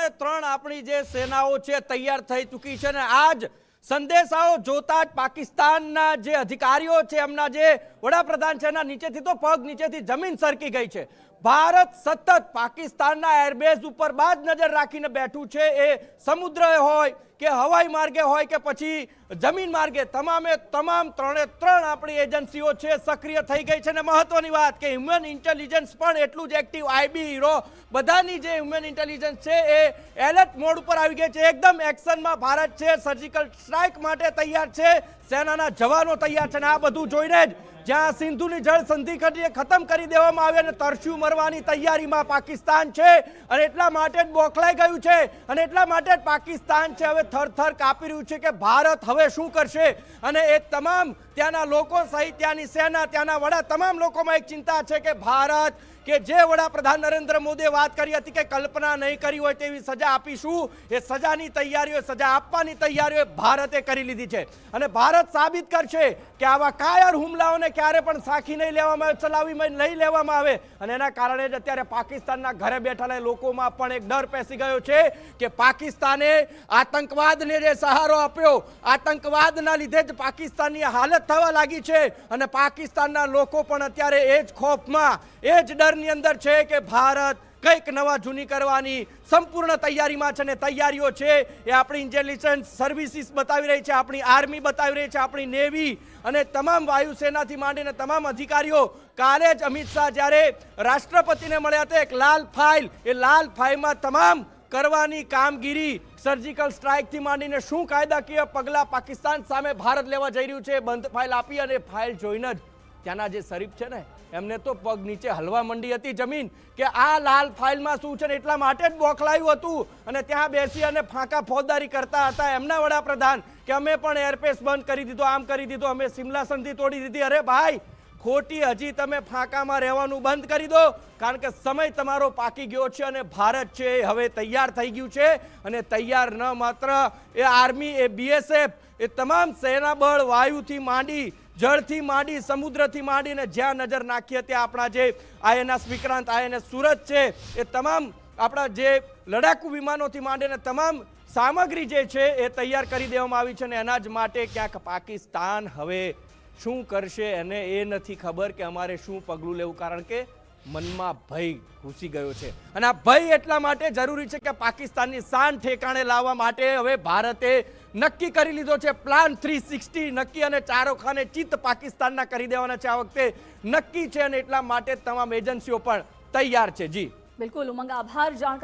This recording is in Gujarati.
ત્રણે ત્રણ આપણી જે સેનાઓ છે તૈયાર થઈ ચૂકી છે ને આજ સંદેશાઓ જોતા જ પાકિસ્તાનના જે અધિકારીઓ છે એમના જે વડાપ્રધાન છે એના નીચેથી તો પગ નીચેથી જમીન સરકી ગઈ છે। ભારત સતત પાકિસ્તાનના એરબેઝ ઉપર બાજ નજર રાખીને બેઠું છે, એ સમુદ્ર હોય કે હવાઈ માર્ગે હોય કે પછી જમીન માર્ગે તમામે તમામ ત્રણે ત્રણ આપણી એજન્સીઓ છે સક્રિય થઈ ગઈ છે। અને મહત્વની વાત કે હ્યુમન ઇન્ટેલિજન્સ પણ એટલું જ એક્ટિવ, આઈબી હીરો બધાની જે હ્યુમન ઇન્ટેલિજન્સ છે એ એલર્ટ મોડ ઉપર આવી ગઈ છે, એકદમ એક્શનમાં ભારત છે, સર્જિકલ સ્ટ્રાઇક માટે તૈયાર છે, સેનાના જવાનો તૈયાર છે। અને આ બધું જોઈને જ જ્યાં સિંધુની જળ સંધિ ખતમ કરી દેવામાં આવી અને તરસ્યું મરવાની તૈયારીમાં પાકિસ્તાન છે અને એટલા માટે જ બોખલાઈ ગયું છે અને એટલા માટે જ પાકિસ્તાન છે હવે થરથર કાપી રહ્યું છે કે ભારત હવે શું કરશે। અને એ તમામ ત્યાંના લોકો સહિત ત્યાંની સેના, ત્યાંના વડા, તમામ લોકોમાં એક ચિંતા છે કે ભારત કે જે વડાપ્રધાન નરેન્દ્ર મોદીએ વાત કરી હતી કે કલ્પના નહીં કરી હોય તેવી સજા આપીશું, એ સજાની તૈયારીઓ, સજા આપવાની તૈયારીઓ ભારતે કરી લીધી છે। અને ભારત સાબિત કરશે કે આવા કાયર હુમલાઓને ક્યારે પણ સાખી નહીં લેવામાં આવે, ચલાવી નહીં લેવામાં આવે। અને એના કારણે જ અત્યારે પાકિસ્તાનના ઘરે બેઠેલા લોકોમાં પણ એક ડર પેસી ગયો છે કે પાકિસ્તાને આતંકવાદને જે સહારો આપ્યો, આતંકવાદના લીધે જ પાકિસ્તાનની હાલત થવા લાગી છે અને પાકિસ્તાનના લોકો પણ અત્યારે એ જ ખોફમાં, એ જ ડરની અંદર છે કે ભારત કંઈક નવા જૂની કરવાની સંપૂર્ણ તૈયારીમાં છે। ને તૈયારીઓ છે એ આપણી ઇન્ટેલિજન્સ સર્વિસીસ બતાવી રહી છે, આપણી આર્મી બતાવી રહી છે, આપણી નેવી અને તમામ વાયુસેનાથી માંડીને તમામ અધિકારીઓ। કાલે જ અમિત શાહ જ્યારે રાષ્ટ્રપતિને મળ્યા હતા, એક લાલ ફાઇલ, એ લાલ ફાઇલમાં તમામ કરવાની કામગીરી, સર્જિકલ સ્ટ્રાઇકથી માંડીને શું કાયદાકીય પગલાં પાકિસ્તાન સામે ભારત લેવા જઈ રહ્યું છે, બંધ ફાઇલ આપી અને ફાઇલ જોઈને જ ત્યાંના જે શરીફ છે ને એમને તો પગ નીચે હલવા મંડી હતી જમીન કે આ લાલ ફાઇલમાં શું છે ને એટલા માટે જ બોખલાયું હતું અને ત્યાં બેસી અને ફાંકા ફોજદારી કરતા હતા એમના વડાપ્રધાન કે અમે પણ એરપેસ બંધ કરી દીધો, આમ કરી દીધો, અમે સિમલા સંધિ તોડી દીધી। અરે ભાઈ, ખોટી હજી તમે ફાંકામાં રહેવાનું બંધ કરી દો, કારણ કે સમય તમારો પાકી ગયો છે અને ભારત છે હવે તૈયાર થઈ ગયું છે। અને તૈયાર ન માત્ર એ આર્મી, એ બીએસએફ, એ તમામ સેનાબળ વાયુથી માંડી, જળથી માંડી, સમુદ્રથી માંડીને જ્યાં નજર નાખી હતી આપણા જે આઈએનએસ વિક્રાંત, આઈએનએસ સુરત છે, એ તમામ આપણા જે લડાકુ વિમાનોથી માંડીને તમામ સામગ્રી જે છે એ તૈયાર કરી દેવામાં આવી છે। અને એના જ માટે ક્યાંક પાકિસ્તાન હવે શું કરશે એને એ નથી ખબર કે અમારે શું પગલું લેવું, કારણ કે મનમાં ભય ઘૂસી ગયો છે। અને આ ભય એટલા માટે જરૂરી છે કે પાકિસ્તાનની શાન ઠેકાણે લાવવા માટે હવે ભારતે નક્કી કરી લીધો છે, પ્લાન 360 નક્કી અને ચારોખાને ચિત્ત પાકિસ્તાનના કરી દેવાના છે આ વખતે નક્કી છે અને એટલા માટે તમામ એજન્સીઓ પણ તૈયાર છે। જી બિલકુલ ઉમંગ, આભાર જાણકારી